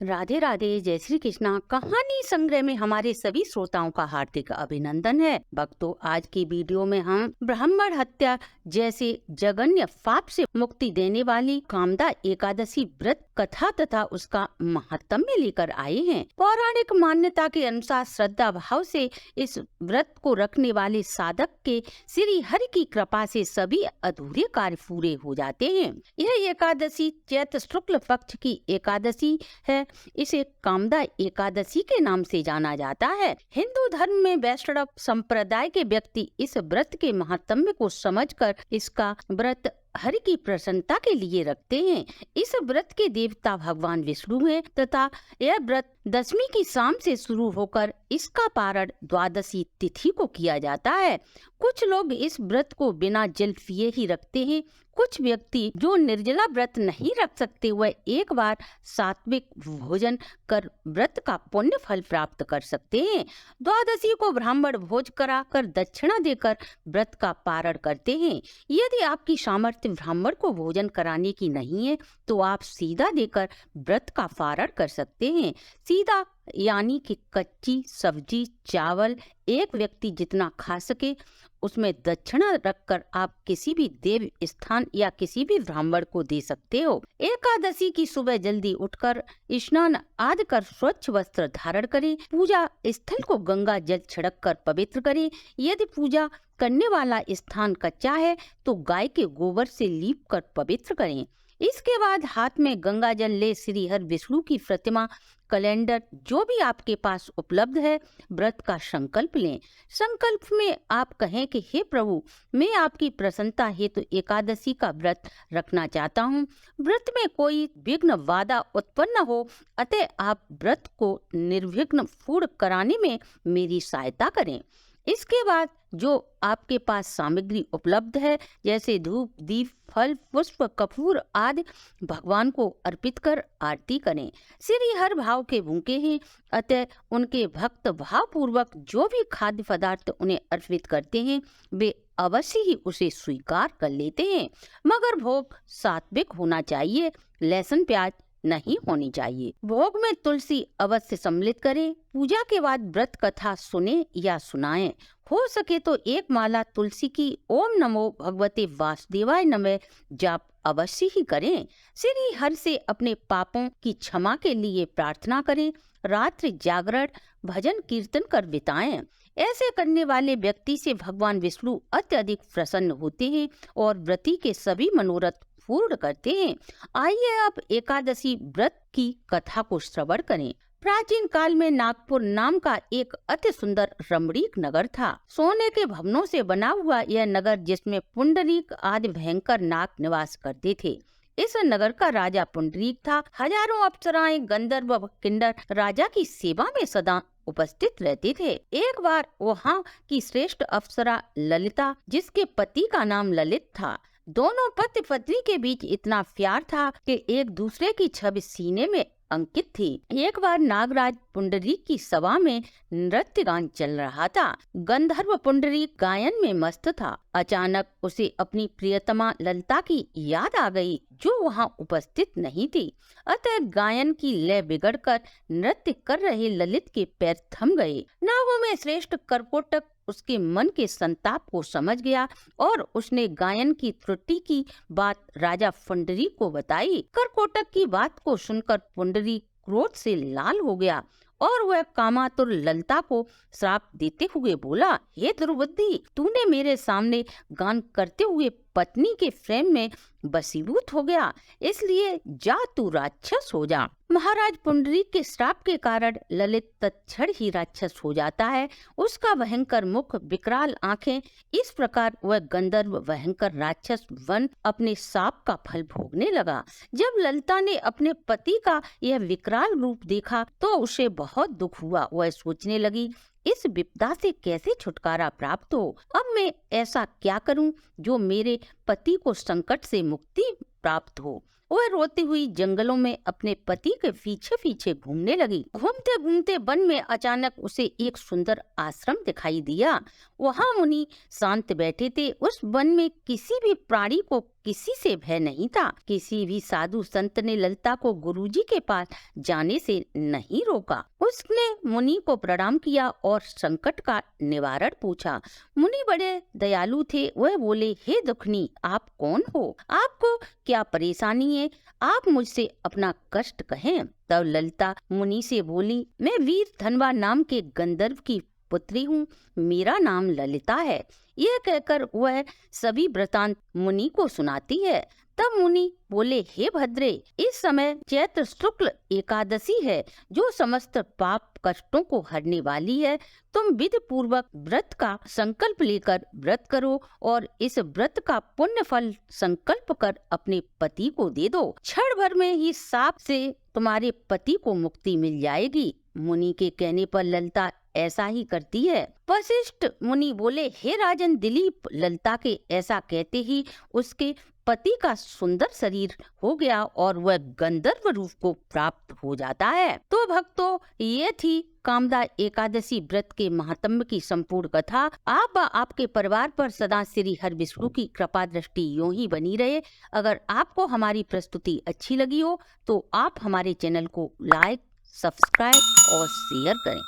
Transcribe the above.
राधे राधे, जय श्री कृष्णा। कहानी संग्रह में हमारे सभी श्रोताओं का हार्दिक अभिनंदन है। भक्तों, आज की वीडियो में हम ब्राह्मण हत्या जैसे जघन्य पाप से मुक्ति देने वाली कामदा एकादशी व्रत कथा तथा उसका महात्म्य लेकर आए हैं। पौराणिक मान्यता के अनुसार श्रद्धा भाव से इस व्रत को रखने वाले साधक के श्री हरि की कृपा से सभी अधूरे कार्य पूरे हो जाते हैं। यह एकादशी चैत्र शुक्ल पक्ष की एकादशी है। इसे कामदा एकादशी के नाम से जाना जाता है। हिंदू धर्म में वैष्णव संप्रदाय के व्यक्ति इस व्रत के महात्म्य को समझकर इसका व्रत हरि की प्रसन्नता के लिए रखते हैं। इस व्रत के देवता भगवान विष्णु हैं तथा यह व्रत दशमी की शाम से शुरू होकर इसका पारण द्वादशी तिथि को किया जाता है। कुछ लोग इस व्रत को बिना जल पिए ही रखते हैं। कुछ व्यक्ति जो निर्जला व्रत नहीं रख सकते वह एक बार सात्विक भोजन कर व्रत का पुण्य फल प्राप्त कर सकते हैं। द्वादशी को ब्राह्मण भोज कराकर दक्षिणा देकर व्रत का पारण करते हैं। यदि आपकी सामर्थ्य ब्राह्मण को भोजन कराने की नहीं है तो आप सीधा देकर व्रत का पारण कर सकते हैं। सीधा यानी कि कच्ची सब्जी चावल एक व्यक्ति जितना खा सके उसमें दक्षिणा रखकर आप किसी भी देव स्थान या किसी भी ब्राह्मण को दे सकते हो। एकादशी की सुबह जल्दी उठकर स्नान आदि कर स्वच्छ वस्त्र धारण करें। पूजा स्थल को गंगा जल छिड़क कर पवित्र करें। यदि पूजा करने वाला स्थान कच्चा है तो गाय के गोबर से लीप कर पवित्र करें। इसके बाद हाथ में गंगा जल ले श्री हरि विष्णु की प्रतिमा कैलेंडर जो भी आपके पास उपलब्ध है व्रत का संकल्प लें। संकल्प में आप कहें कि हे प्रभु, मैं आपकी प्रसन्नता हेतु एकादशी का व्रत रखना चाहता हूँ। व्रत में कोई विघ्न बाधा उत्पन्न हो, अतः आप व्रत को निर्विघ्न पूर्ण कराने में मेरी सहायता करें। इसके बाद जो आपके पास सामग्री उपलब्ध है जैसे धूप दीप फल पुष्प कपूर आदि भगवान को अर्पित कर आरती करें। श्री हर भाव के भूखे हैं, अतः उनके भक्त भाव पूर्वक जो भी खाद्य पदार्थ उन्हें अर्पित करते हैं वे अवश्य ही उसे स्वीकार कर लेते हैं। मगर भोग सात्विक होना चाहिए, लहसुन प्याज नहीं होनी चाहिए। भोग में तुलसी अवश्य सम्मिलित करें। पूजा के बाद व्रत कथा सुने या सुनाएं। हो सके तो एक माला तुलसी की ओम नमो भगवते वासुदेवाय नमः जाप अवश्य ही करें। श्री हरि से अपने पापों की क्षमा के लिए प्रार्थना करें। रात्रि जागरण भजन कीर्तन कर बिताएं। ऐसे करने वाले व्यक्ति से भगवान विष्णु अत्यधिक प्रसन्न होते हैं और व्रती के सभी मनोरथ पूर्ण करते हैं। आइए अब एकादशी व्रत की कथा को श्रवण करें। प्राचीन काल में नागपुर नाम का एक अति सुंदर रमणीक नगर था। सोने के भवनों से बना हुआ यह नगर जिसमें पुंडरीक आदि भयंकर नाग निवास करते थे। इस नगर का राजा पुंडरीक था। हजारों अप्सराएं गंधर्व व किन्नर राजा की सेवा में सदा उपस्थित रहते थे। एक बार वहाँ की श्रेष्ठ अप्सरा ललिता जिसके पति का नाम ललित था, दोनों पति पत्नी के बीच इतना प्यार था कि एक दूसरे की छवि सीने में अंकित थी। एक बार नागराज पुंडरीक की सभा में नृत्य गान चल रहा था। गंधर्व पुंडरीक गायन में मस्त था। अचानक उसे अपनी प्रियतमा ललिता की याद आ गई जो वहां उपस्थित नहीं थी। अतः गायन की लय बिगड़कर नृत्य कर रहे ललित के पैर थम गए। नागों में श्रेष्ठ करकोटक उसके मन के संताप को समझ गया और उसने गायन की त्रुटि की बात राजा पुंडरीक को बताई। करकोटक की बात को सुनकर पुंडरीक क्रोध से लाल हो गया और वह कामातुर ललिता को श्राप देते हुए बोला, हे दुर्बुद्धि, तूने मेरे सामने गान करते हुए पत्नी के प्रेम में वशीभूत हो गया, इसलिए जा तू राक्षस हो जा। महाराज पुंडरीक के श्राप के कारण ललित तत्क्षण ही राक्षस हो जाता है। उसका भयंकर मुख विकराल आंखें, इस प्रकार वह गंधर्व भयंकर राक्षस बन अपने श्राप का फल भोगने लगा। जब ललिता ने अपने पति का यह विकराल रूप देखा तो उसे बहुत दुख हुआ। वह सोचने लगी, इस विपदा से कैसे छुटकारा प्राप्त हो। अब मैं ऐसा क्या करूं जो मेरे पति को संकट से मुक्ति प्राप्त हो। वह रोती हुई जंगलों में अपने पति के पीछे पीछे घूमने लगी। घूमते घूमते वन में अचानक उसे एक सुंदर आश्रम दिखाई दिया। वहाँ मुनि शांत बैठे थे। उस वन में किसी भी प्राणी को किसी से भय नहीं था। किसी भी साधु संत ने ललिता को गुरुजी के पास जाने से नहीं रोका। उसने मुनि को प्रणाम किया और संकट का निवारण पूछा। मुनि बड़े दयालु थे। वह बोले, हे दुखनी, आप कौन हो? आपको क्या परेशानी है? आप मुझसे अपना कष्ट कहें। तब ललिता मुनि से बोली, मैं वीर धनवा नाम के गंधर्व की पुत्री हूँ। मेरा नाम ललिता है। यह कहकर वह सभी वृतांत मुनि को सुनाती है। तब मुनि बोले, हे भद्रे, इस समय चैत्र शुक्ल एकादशी है, जो समस्त पाप कष्टों को हरने वाली है। तुम विधि पूर्वक व्रत का संकल्प लेकर व्रत करो और इस व्रत का पुण्य फल संकल्प कर अपने पति को दे दो। क्षण भर में ही शाप से तुम्हारे पति को मुक्ति मिल जाएगी। मुनि के कहने पर ललिता ऐसा ही करती है। वशिष्ठ मुनि बोले, हे राजन दिलीप, ललिता के ऐसा कहते ही उसके पति का सुंदर शरीर हो गया और वह गंधर्व रूप को प्राप्त हो जाता है। तो भक्तों, ये थी कामदा एकादशी व्रत के महात्म्य की संपूर्ण कथा। आप व आपके परिवार पर सदा श्री हर विष्णु की कृपा दृष्टि यूं ही बनी रहे। अगर आपको हमारी प्रस्तुति अच्छी लगी हो तो आप हमारे चैनल को लाइक, सब्सक्राइब और शेयर करें।